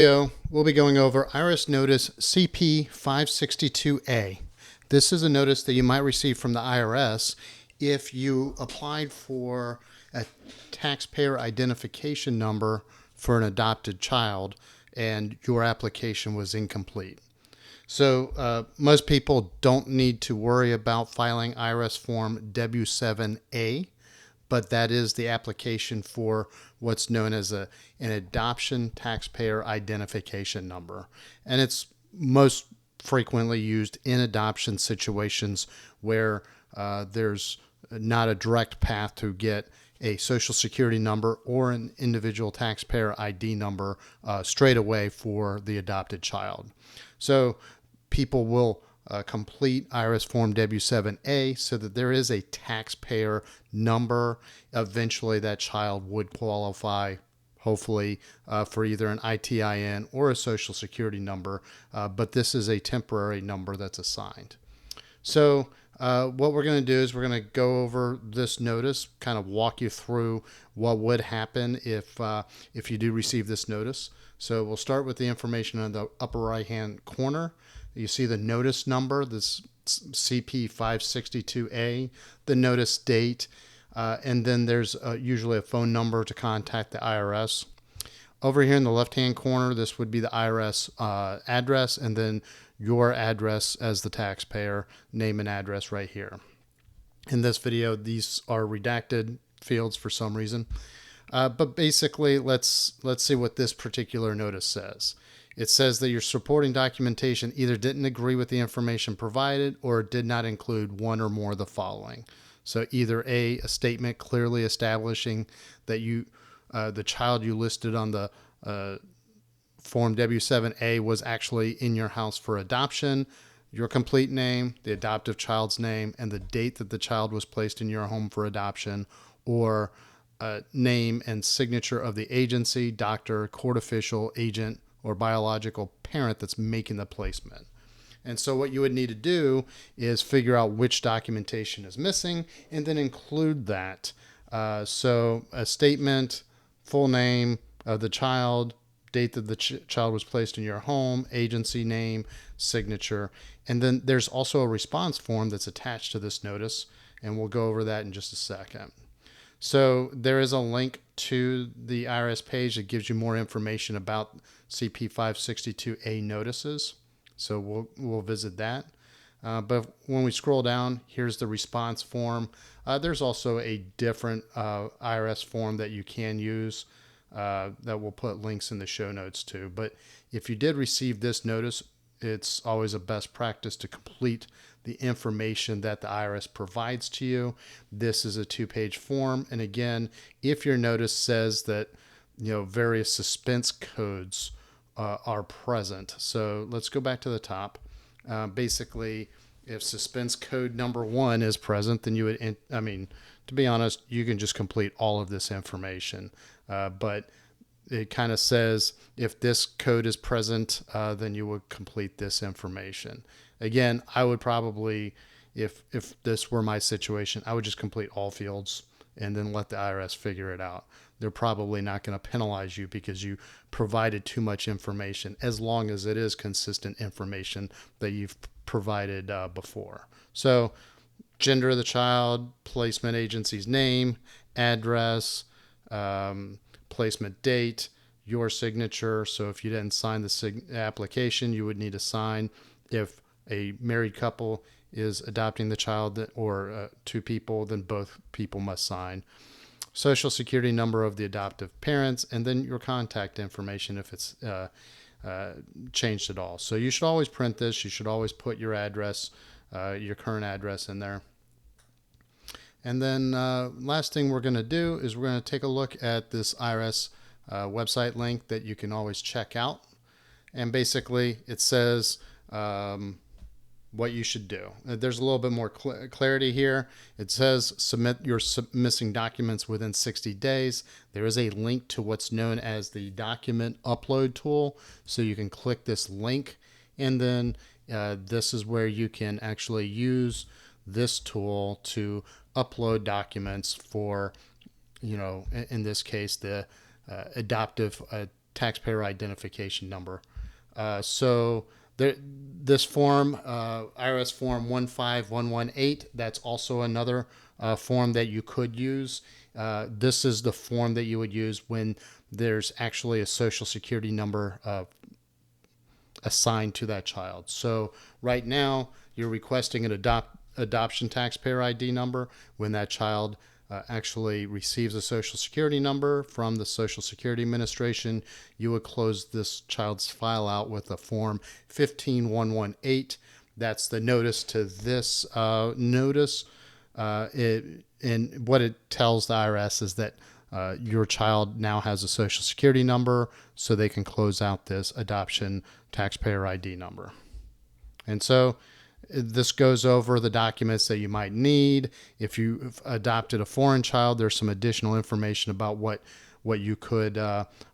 We'll be going over IRS Notice CP562A. This is a notice that you might receive from the IRS if you applied for a taxpayer identification number for an adopted child and your application was incomplete. So most people don't need to worry about filing IRS form W-7A, but that is the application for what's known as an adoption taxpayer identification number. And it's most frequently used in adoption situations where there's not a direct path to get a social security number or an individual taxpayer ID number straight away for the adopted child. So people will complete IRS Form W-7A so that there is a taxpayer number. Eventually that child would qualify, hopefully, for either an ITIN or a social security number, but this is a temporary number that's assigned. So what we're going to do is we're going to go over this notice, kind of walk you through what would happen if you do receive this notice. So we'll start with the information on the upper right hand corner. You see the notice number, this CP562A, the notice date, and then there's usually a phone number to contact the IRS. Over here in the left-hand corner, this would be the IRS address, and then your address as the taxpayer, name and address right here. In this video, these are redacted fields for some reason. But basically, let's see what this particular notice says. It says that your supporting documentation either didn't agree with the information provided or did not include one or more of the following. So either A, a statement clearly establishing that the child you listed on the Form W-7A was actually in your house for adoption, your complete name, the adoptive child's name, and the date that the child was placed in your home for adoption, or name and signature of the agency, doctor, court official, agent, or biological parent that's making the placement. And so what you would need to do is figure out which documentation is missing and then include that. So a statement, full name of the child, date that the child was placed in your home, agency name, signature. And then there's also a response form that's attached to this notice, and we'll go over that in just a second. So there is a link to the IRS page that gives you more information about CP562A notices. So we'll visit that. But when we scroll down, here's the response form. There's also a different IRS form that you can use that we'll put links in the show notes to. But if you did receive this notice, it's always a best practice to complete the information that the IRS provides to you. This is a 2-page form. And again, if your notice says that, various suspense codes are present. So let's go back to the top. Basically, if suspense code number 1 is present, then you would, to be honest, you can just complete all of this information. But it kind of says if this code is present, then you would complete this information. Again, I would probably, if this were my situation, I would just complete all fields and then let the IRS figure it out. They're probably not going to penalize you because you provided too much information, as long as it is consistent information that you've provided before. So gender of the child, placement agency's name, address, placement date, your signature. So if you didn't sign the application, you would need to sign. If a married couple is adopting the child, or 2 people, then both people must sign. Social security number of the adoptive parents, and then your contact information if it's changed at all. So you should always print this. You should always put your address, your current address in there. And then last thing we're going to do is we're going to take a look at this IRS website link that you can always check out. And basically it says what you should do. There's a little bit more clarity here. It says submit your missing documents within 60 days. There is a link to what's known as the document upload tool. So you can click this link, and then this is where you can actually use this tool to upload documents for, in this case, the adoptive taxpayer identification number. This form, IRS Form 15118, that's also another form that you could use. This is the form that you would use when there's actually a Social Security number assigned to that child. So right now, you're requesting an adoption taxpayer ID number. When that child actually receives a Social Security number from the Social Security Administration, you would close this child's file out with a Form 15118. That's the notice to this notice. And what it tells the IRS is that your child now has a Social Security number, so they can close out this adoption taxpayer ID number. And so this goes over the documents that you might need. If you've adopted a foreign child, there's some additional information about what you could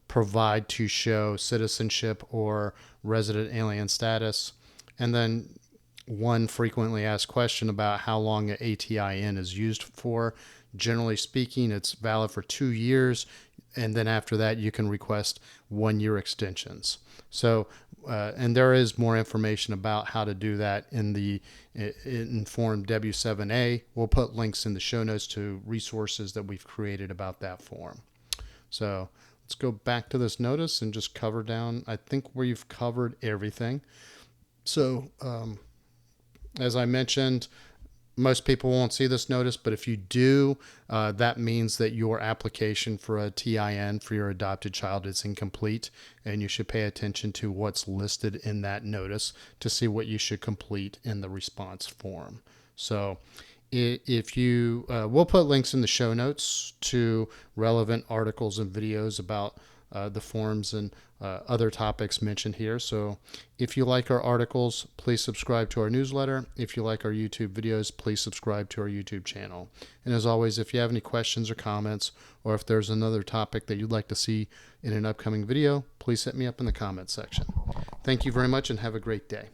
provide to show citizenship or resident alien status. And then one frequently asked question about how long an ATIN is used for. Generally speaking, it's valid for 2 years, and then after that you can request 1-year extensions. So and there is more information about how to do that in Form W-7A. We'll put links in the show notes to resources that we've created about that form. So let's go back to this notice and just cover down. I think we've covered everything. So as I mentioned, most people won't see this notice, but if you do, that means that your application for a TIN for your adopted child is incomplete, and you should pay attention to what's listed in that notice to see what you should complete in the response form. So if you, we'll put links in the show notes to relevant articles and videos about the forms and other topics mentioned here. So if you like our articles, please subscribe to our newsletter. If you like our YouTube videos, please subscribe to our YouTube channel. And as always, if you have any questions or comments, or if there's another topic that you'd like to see in an upcoming video, please hit me up in the comments section. Thank you very much and have a great day.